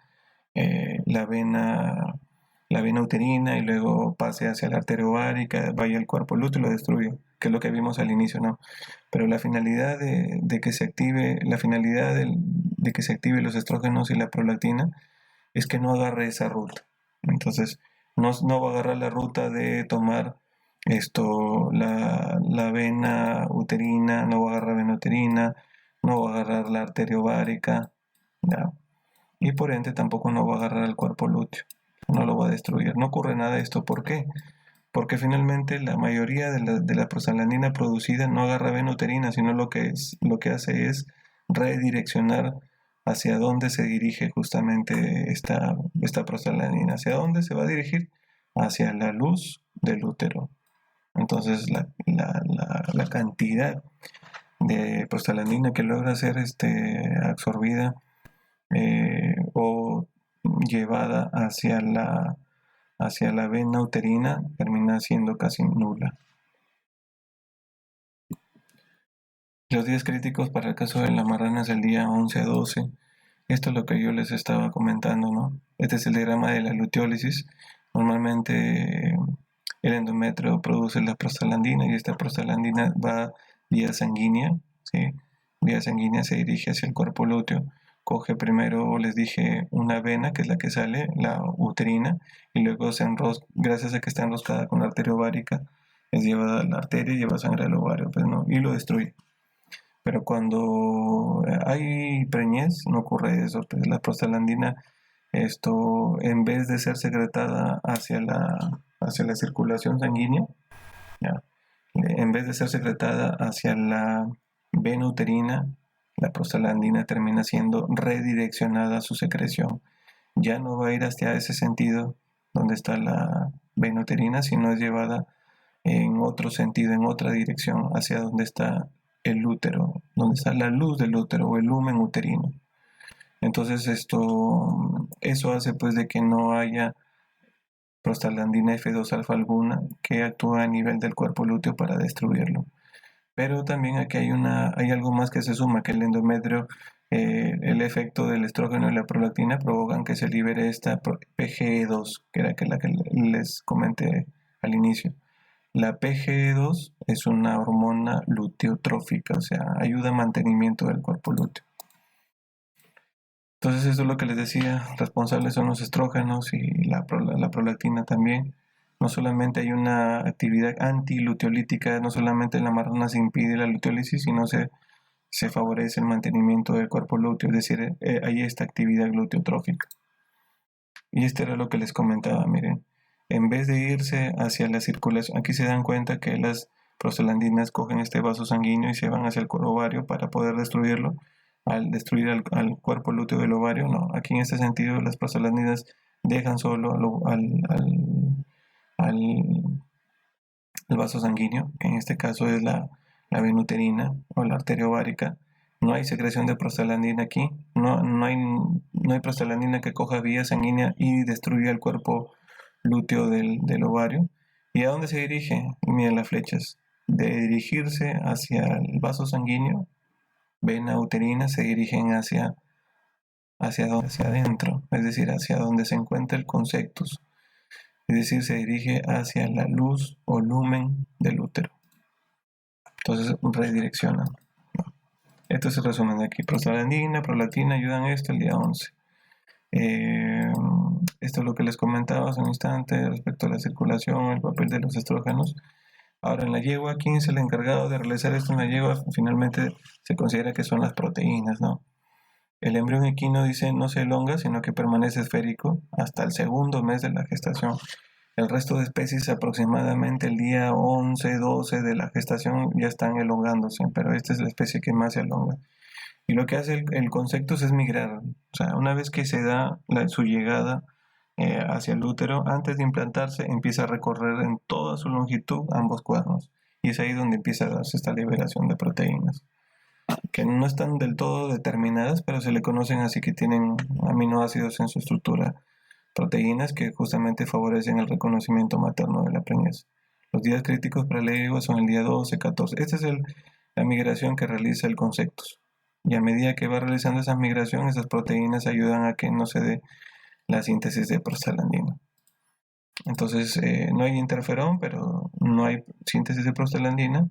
A: la vena uterina y luego pase hacia la arteria ovárica, vaya al cuerpo lúteo y lo destruya, que es lo que vimos al inicio, ¿no? Pero la finalidad de que se active, de que se active los estrógenos y la prolactina es que no agarre esa ruta. Entonces, no va a agarrar la ruta de tomar la vena uterina, no va a agarrar vena uterina, no va a agarrar la arteria ovárica, ¿ya? Y por ende tampoco no va a agarrar el cuerpo lúteo, no lo va a destruir. No ocurre nada de esto, ¿por qué? Porque finalmente la mayoría de la prostaglandina producida no agarra vena uterina, sino lo que hace es redireccionar hacia dónde se dirige justamente esta prostaglandina. ¿Hacia dónde se va a dirigir? Hacia la luz del útero. Entonces la cantidad de prostaglandina que logra ser absorbida o llevada hacia la vena uterina termina siendo casi nula. Los días críticos para el caso de la marrana es el día 11 a 12. Esto es lo que yo les estaba comentando, ¿no? Este es el diagrama de la luteólisis. Normalmente el endometrio produce la prostaglandina y esta prostaglandina va vía sanguínea, ¿sí? Vía sanguínea se dirige hacia el cuerpo lúteo. Coge primero, les dije, una vena, que es la que sale, la uterina, y luego gracias a que está enroscada con la arteria ovárica, es llevada a la arteria y lleva sangre al ovario, pues no, y lo destruye. Pero cuando hay preñez, no ocurre eso, pues la prostaglandina, en vez de ser secretada hacia la circulación sanguínea, ¿ya? En vez de ser secretada hacia la vena uterina, la prostaglandina termina siendo redireccionada a su secreción. Ya no va a ir hacia ese sentido donde está la vena uterina, sino es llevada en otro sentido, en otra dirección, hacia donde está el útero, donde está la luz del útero o el lumen uterino. Entonces eso hace pues de que no haya prostaglandina F2-alfa alguna que actúa a nivel del cuerpo lúteo para destruirlo. Pero también aquí hay algo más que se suma, que el endometrio, el efecto del estrógeno y la prolactina provocan que se libere esta PGE2, que era la que les comenté al inicio. La PGE2 es una hormona luteotrófica, o sea, ayuda al mantenimiento del cuerpo lúteo. Entonces eso es lo que les decía, responsables son los estrógenos y la prolactina también. No solamente hay una actividad antiluteolítica, no solamente en la marrana se impide la luteólisis, sino se favorece el mantenimiento del cuerpo lúteo, es decir, hay esta actividad luteotrófica. Y esto era lo que les comentaba, miren, en vez de irse hacia la circulación, aquí se dan cuenta que las prostaglandinas cogen este vaso sanguíneo y se van hacia el ovario para poder destruirlo. Al destruir al cuerpo lúteo del ovario, no, aquí en este sentido las prostaglandinas dejan solo al vaso sanguíneo, que en este caso es la vena uterina o la arteria ovárica. No hay secreción de prostaglandina aquí, no hay prostaglandina que coja vía sanguínea y destruya el cuerpo lúteo del ovario. ¿Y a dónde se dirige? Miren las flechas. De dirigirse hacia el vaso sanguíneo, vena uterina, se dirigen hacia adentro, es decir, hacia donde se encuentra el consectus. Es decir, se dirige hacia la luz o lumen del útero. Entonces redirecciona. Esto es el resumen de aquí. Prostaglandina, prolactina ayudan esto el día 11. Esto es lo que les comentaba hace un instante respecto a la circulación, el papel de los estrógenos. Ahora, en la yegua, ¿quién es el encargado de realizar esto en la yegua? Finalmente se considera que son las proteínas, ¿no? El embrión equino, dice, no se elonga, sino que permanece esférico hasta el segundo mes de la gestación. El resto de especies, aproximadamente el día 11, 12 de la gestación, ya están elongándose, pero esta es la especie que más se elonga. Y lo que hace el consectus es migrar. O sea, una vez que se da su llegada hacia el útero, antes de implantarse, empieza a recorrer en toda su longitud ambos cuernos. Y es ahí donde empieza a darse esta liberación de proteínas, que no están del todo determinadas, pero se le conocen así, que tienen aminoácidos en su estructura, proteínas que justamente favorecen el reconocimiento materno de la preñez. Los días críticos para el ego son el día 12, 14. Esta es la migración que realiza el consectus. Y a medida que va realizando esa migración, esas proteínas ayudan a que no se dé la síntesis de prostaglandina. Entonces no hay interferón, pero no hay síntesis de prostaglandina.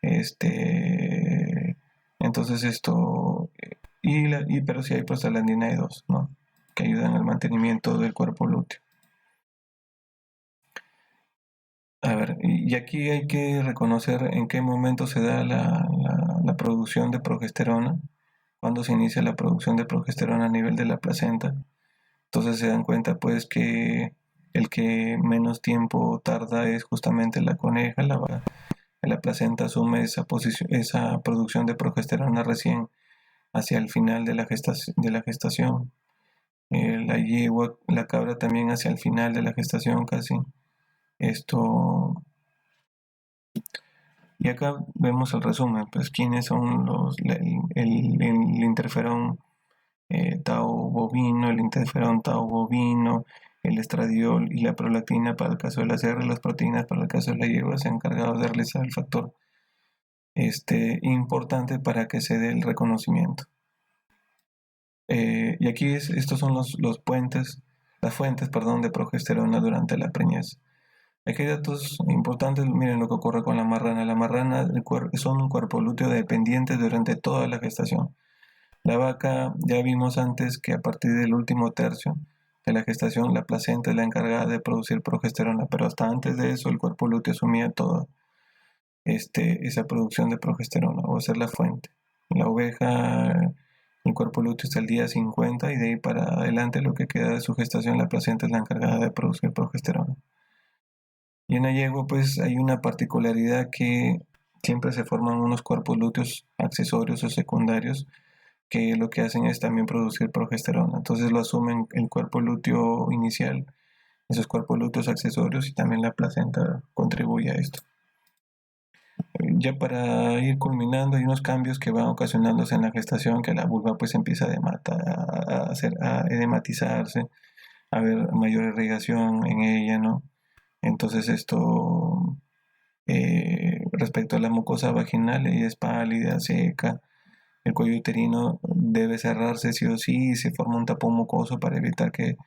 A: Entonces pero sí hay prostaglandina E2, ¿no? Que ayudan al mantenimiento del cuerpo lúteo. A ver, y aquí hay que reconocer en qué momento se da la producción de progesterona, cuando se inicia la producción de progesterona a nivel de la placenta. Entonces se dan cuenta pues que el que menos tiempo tarda es justamente la coneja, la placenta asume esa producción de progesterona recién hacia el final de la gestación. La yegua, la cabra también hacia el final de la gestación casi. Esto Y acá vemos el resumen, pues quiénes son el interferón tau bovino, el interferón tau bovino, el estradiol y la prolactina para el caso de la CR, las proteínas para el caso de la yegua se han encargado de realizar el factor importante para que se dé el reconocimiento. Y aquí estos son las fuentes, de progesterona durante la preñez. Aquí hay datos importantes, miren lo que ocurre con la marrana. La marrana son un cuerpo lúteo dependiente durante toda la gestación. La vaca, ya vimos antes que a partir del último tercio de la gestación, la placenta es la encargada de producir progesterona, pero hasta antes de eso el cuerpo lúteo asumía toda esa producción de progesterona, o ser la fuente. La oveja, el cuerpo lúteo está el día 50 y de ahí para adelante lo que queda de su gestación, la placenta es la encargada de producir progesterona. Y en la yegua pues hay una particularidad que siempre se forman unos cuerpos lúteos accesorios o secundarios que lo que hacen es también producir progesterona. Entonces lo asumen el cuerpo lúteo inicial, esos cuerpos lúteos accesorios, y también la placenta contribuye a esto. Ya para ir culminando, hay unos cambios que van ocasionándose en la gestación, que la vulva pues empieza a edematizarse, a haber mayor irrigación en ella, ¿no? Entonces respecto a la mucosa vaginal, ella es pálida, seca. El cuello uterino debe cerrarse sí o sí y se forma un tapón mucoso para evitar que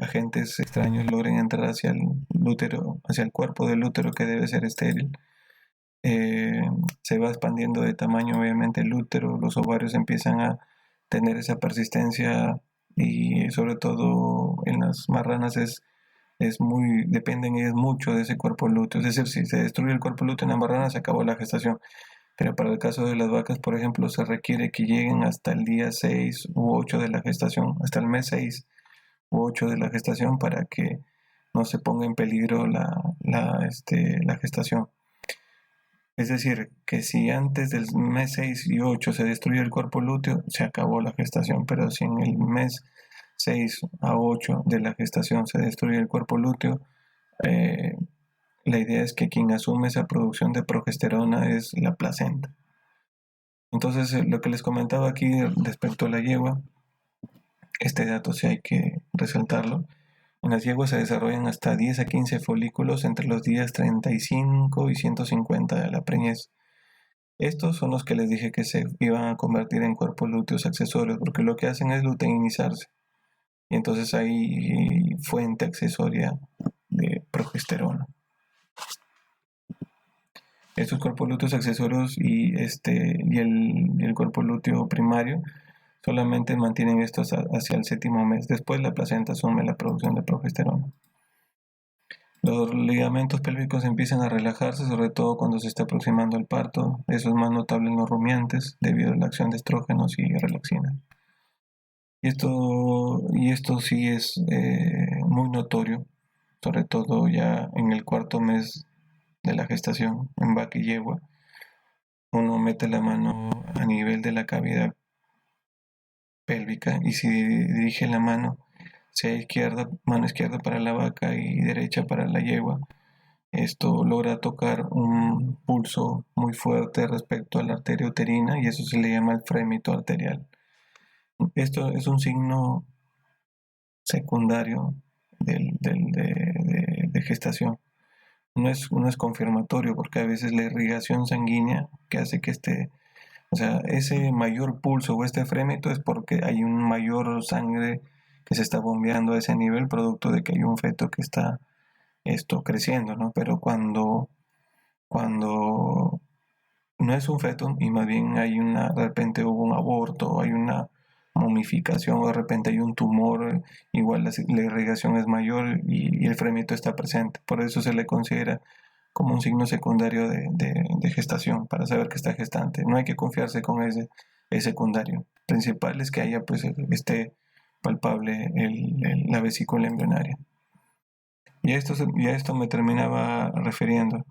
A: agentes extraños logren entrar hacia el útero, hacia el cuerpo del útero, que debe ser estéril. Se va expandiendo de tamaño obviamente el útero, los ovarios empiezan a tener esa persistencia, y sobre todo en las marranas dependen ellas mucho de ese cuerpo lúteo. Es decir, si se destruye el cuerpo lúteo en la marrana, se acabó la gestación. Pero para el caso de las vacas, por ejemplo, se requiere que lleguen hasta el día 6 u 8 de la gestación, hasta el mes 6 u 8 de la gestación, para que no se ponga en peligro la gestación. Es decir, que si antes del mes 6 y 8 se destruye el cuerpo lúteo, se acabó la gestación. Pero si en el mes 6 a 8 de la gestación se destruye el cuerpo lúteo, la idea es que quien asume esa producción de progesterona es la placenta. Entonces, lo que les comentaba aquí respecto a la yegua, este dato sí hay que resaltarlo. En las yeguas se desarrollan hasta 10 a 15 folículos entre los días 35 y 150 de la preñez. Estos son los que les dije que se iban a convertir en cuerpos lúteos accesorios, porque lo que hacen es luteinizarse. Y entonces hay fuente accesoria de progesterona. Estos cuerpos lúteos accesorios y el cuerpo lúteo primario solamente mantienen esto hacia el 7º mes. Después la placenta asume la producción de progesterona. Los ligamentos pélvicos empiezan a relajarse, sobre todo cuando se está aproximando el parto. Eso es más notable en los rumiantes, debido a la acción de estrógenos y relaxina. Y esto sí es muy notorio, sobre todo ya en el 4º mes de la gestación, en vaca y yegua. Uno mete la mano a nivel de la cavidad pélvica, y si dirige la mano hacia izquierda, mano izquierda para la vaca y derecha para la yegua, esto logra tocar un pulso muy fuerte respecto a la arteria uterina, y eso se le llama el frémito arterial. Esto es un signo secundario de gestación. No es confirmatorio, porque a veces la irrigación sanguínea que hace que ese mayor pulso o este frémito es porque hay un mayor sangre que se está bombeando a ese nivel producto de que hay un feto que está creciendo, ¿no? Pero cuando no es un feto y más bien de repente hubo un aborto, hay una momificación o de repente hay un tumor, igual la irrigación es mayor y el fremito está presente. Por eso se le considera como un signo secundario de gestación para saber que está gestante. No hay que confiarse con ese secundario. Principal es que haya pues esté palpable la vesícula embrionaria. Y a esto me terminaba refiriendo.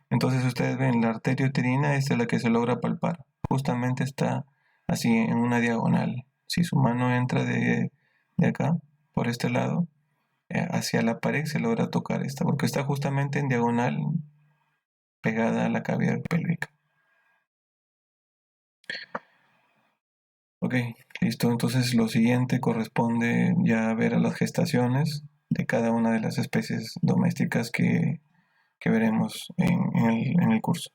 A: Entonces ustedes ven, la arteria uterina esta es la que se logra palpar. Justamente está así en una diagonal. Si su mano entra de acá, por este lado, hacia la pared se logra tocar esta, porque está justamente en diagonal pegada a la cavidad pélvica. Ok, listo. Entonces lo siguiente corresponde ya ver a las gestaciones de cada una de las especies domésticas que veremos en el curso.